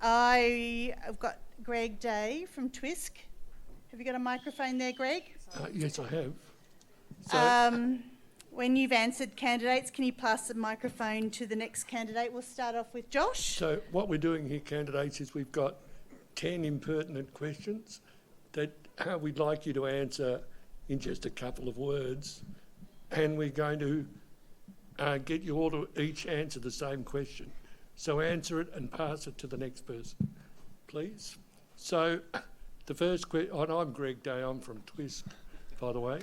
I've got Greg Day from TWiSK. Have you got a microphone there, Greg? Yes, I have. So, when you've answered candidates, can you pass the microphone to the next candidate? We'll start off with Josh. So what we're doing here, candidates, is we've got 10 impertinent questions that we'd like you to answer in just a couple of words, and we're going to get you all to each answer the same question. So answer it and pass it to the next person, please. So the first question, I'm Greg Day, I'm from TWiSK, by the way.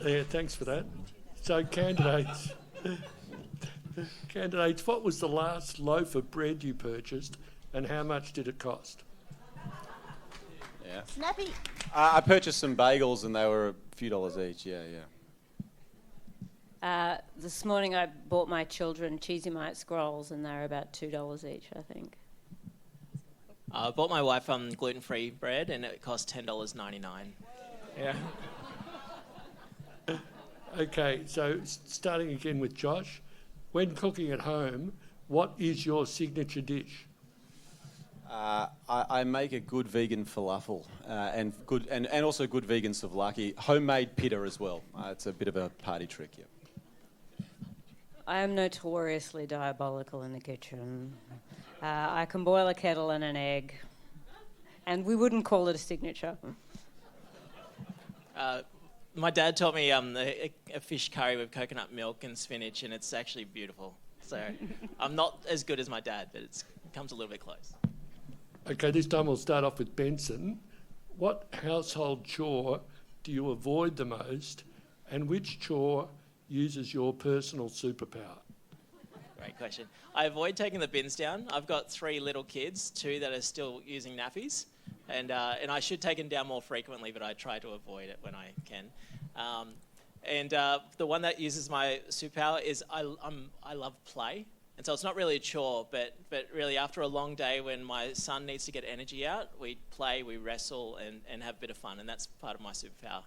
Yeah, thanks for that. So candidates, what was the last loaf of bread you purchased and how much did it cost? Yeah. Snappy. I purchased some bagels and they were a few dollars each, yeah. This morning I bought my children Cheesy Mite Scrolls and they're about $2 each, I think. I bought my wife gluten-free bread and it cost $10.99. Yeah. Okay, so starting again with Josh. When cooking at home, what is your signature dish? I make a good vegan falafel and also good vegan souvlaki. Homemade pita as well. It's a bit of a party trick, yeah. I am notoriously diabolical in the kitchen. I can boil a kettle and an egg, and we wouldn't call it a signature. My dad taught me a fish curry with coconut milk and spinach, and it's actually beautiful. So I'm not as good as my dad, but it comes a little bit close. Okay, this time we'll start off with Benson. What household chore do you avoid the most, and which chore uses your personal superpower? Great question. I avoid taking the bins down. I've got 3 little kids, 2 that are still using nappies, and I should take them down more frequently, but I try to avoid it when I can. The one that uses my superpower is I love play. And so it's not really a chore, but really after a long day when my son needs to get energy out, we play, we wrestle, and have a bit of fun, and that's part of my superpower.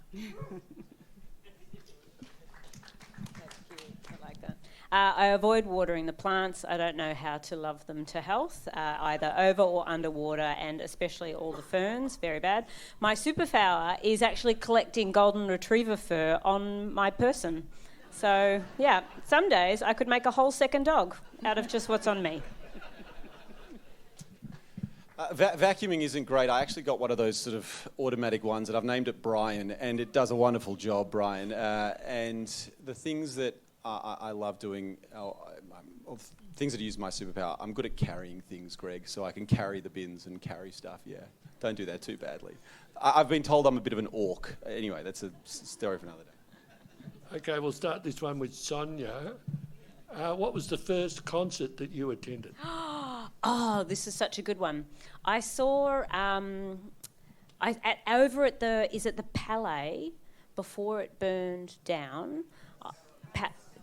That's cute. I like that. I avoid watering the plants. I don't know how to love them to health, either over or underwater, and especially all the ferns, very bad. My superpower is actually collecting golden retriever fur on my person. So, yeah, some days I could make a whole second dog out of just what's on me. Vacuuming isn't great. I actually got one of those sort of automatic ones, and I've named it Brian, and it does a wonderful job, Brian. And the things that I love doing, things that use my superpower, I'm good at carrying things, Greg, so I can carry the bins and carry stuff, yeah. Don't do that too badly. I've been told I'm a bit of an orc. Anyway, that's a story for another day. Okay, we'll start this one with Sonya. What was the first concert that you attended? Oh, this is such a good one. I saw over at the Palais before it burned down.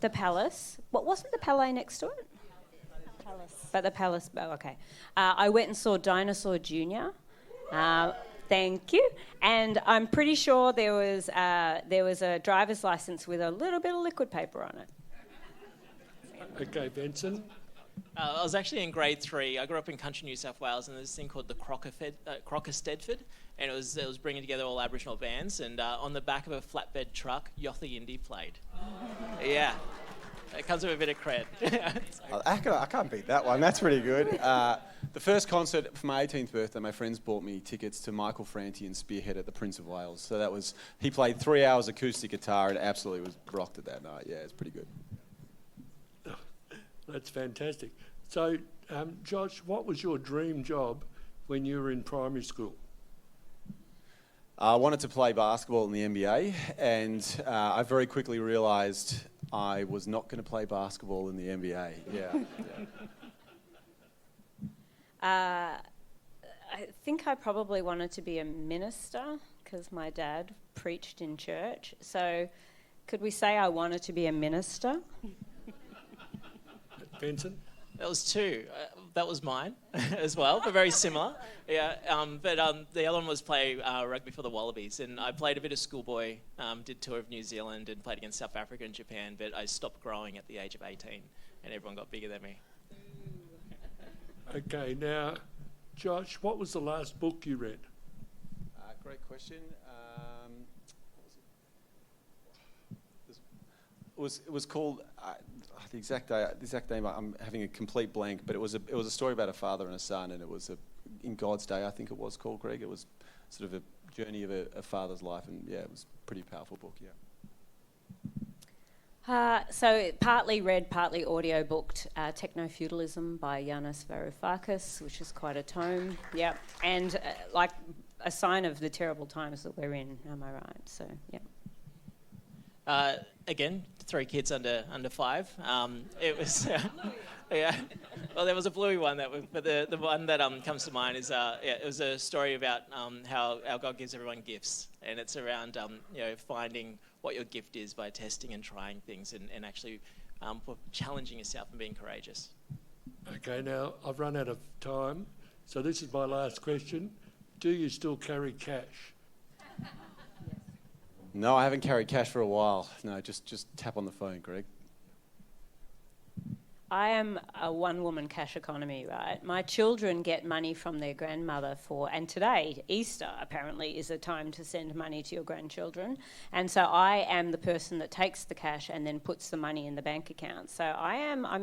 The Palace. What wasn't the Palais next to it? Palace. But the Palace. Oh, okay. I went and saw Dinosaur Jr. Thank you. And I'm pretty sure there was a driver's license with a little bit of liquid paper on it. Okay, Benson. I was actually in grade 3. I grew up in country New South Wales, and there's this thing called the Crocker Stedford, and it was bringing together all Aboriginal bands. And on the back of a flatbed truck, Yothu Indie played. Yeah, it comes with a bit of cred. I can't beat that one. That's pretty good. The first concert for my 18th birthday, my friends bought me tickets to Michael Franti and Spearhead at the Prince of Wales. So he played 3 hours acoustic guitar and absolutely was rocked at that night. Yeah, it's pretty good. That's fantastic. So, Josh, what was your dream job when you were in primary school? I wanted to play basketball in the NBA, and I very quickly realised I was not going to play basketball in the NBA. Yeah. I think I probably wanted to be a minister because my dad preached in church. So could we say I wanted to be a minister? Benson? That was two. That was mine as well, but very similar. Yeah, but the other one was play rugby for the Wallabies, and I played a bit of schoolboy, did tour of New Zealand, and played against South Africa and Japan. But I stopped growing at the age of 18, and everyone got bigger than me. Okay, now, Josh, what was the last book you read? Great question. It was called the exact name. I'm having a complete blank, but it was a story about a father and a son, and it was in God's Day, I think it was called, Greg. It was sort of a journey of a father's life, and yeah, it was a pretty powerful book. Yeah. So partly read, partly audio booked Techno-Feudalism by Yanis Varoufakis, which is quite a tome. Yeah, and like a sign of the terrible times that we're in. Am I right? So yeah. Again, 3 kids under 5. It was, yeah. Well, there was a bluey one but the one that comes to mind is it was a story about how our God gives everyone gifts, and it's around finding what your gift is by testing and trying things, and actually challenging yourself and being courageous. Okay, now I've run out of time, so this is my last question. Do you still carry cash? No, I haven't carried cash for a while. No, just tap on the phone, Greg. I am a one-woman cash economy, right? My children get money from their grandmother and today, Easter, apparently, is a time to send money to your grandchildren. And so I am the person that takes the cash and then puts the money in the bank account. So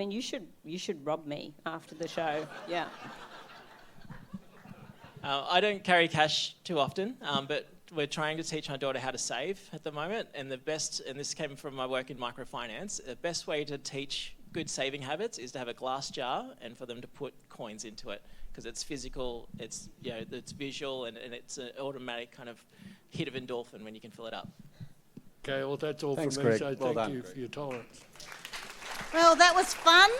you should rob me after the show, yeah. I don't carry cash too often, but we're trying to teach my daughter how to save at the moment, and this came from my work in microfinance, the best way to teach good saving habits is to have a glass jar and for them to put coins into it, because it's physical, it's visual, and it's an automatic kind of hit of endorphin when you can fill it up. Okay, well, that's all Thanks, from me, Greg. so Well thank done, you Greg. for your tolerance. Well, that was fun.